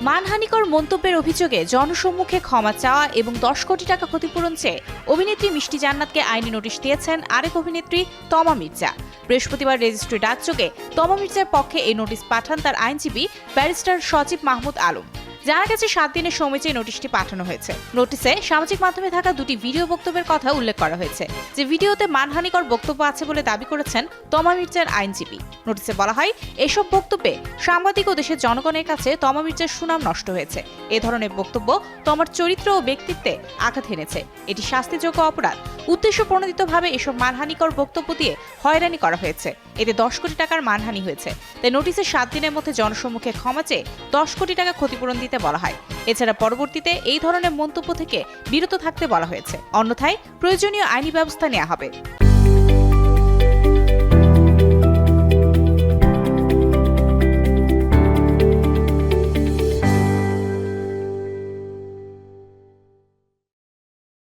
মানহানিকর মন্তব্যের অভিযোগে জনসম্মুখে ক্ষমা চাওয়া এবং 10 কোটি টাকা ক্ষতিপূরণ চেয়ে অভিনেত্রী মিষ্টি জান্নাতকে আইনি নোটিশ দিয়েছেন আরেক অভিনেত্রী তমা মির্জা। বৃহস্পতিবার রেজিস্ট্রি ডাকযোগে তমা মির্জার পক্ষে এই নোটিশ পাঠান তার আইনজীবী ব্যারিস্টার সজীব মাহমুদ আলম। জানা গেছে 7 দিনের সময় চেয়ে নোটিশটি পাঠানো হয়েছে। নোটিশে সামাজিক মাধ্যমে থাকা দুটি ভিডিও বক্তব্যের কথা উল্লেখ করা হয়েছে, যে ভিডিওতে মানহানিকর বক্তব্য আছে বলে দাবি করেছেন তমা মির্জার আইনজীবী। নোটিশে বলা হয়, এসব বক্তব্যে সাংবাদিক ও দেশের জনগণের কাছে তমা মির্জার সুনাম নষ্ট হয়েছে। এ ধরনের বক্তব্য তমার চরিত্র ও ব্যক্তিত্বে আঘাত এনেছে। এটি শাস্তিযোগ্য অপরাধ। উদ্দেশ্যপ্রণোদিতভাবে এসব মানহানিকর বক্তব্য দিয়ে হয়রানি করা হয়েছে। এতে 10 কোটি টাকার মানহানি হয়েছে। তাই নোটিশে 7 দিনের মধ্যে জনসম্মুখে ক্ষমা চেয়ে 10 কোটি টাকা ক্ষতিপূরণ দিতে বলা হয়। এছাড়া পরবর্তীতে এই ধরনের মন্তব্য থেকে বিরত থাকতে বলা হয়েছে, অন্যথায় প্রয়োজনীয় আইনি ব্যবস্থা নেওয়া হবে।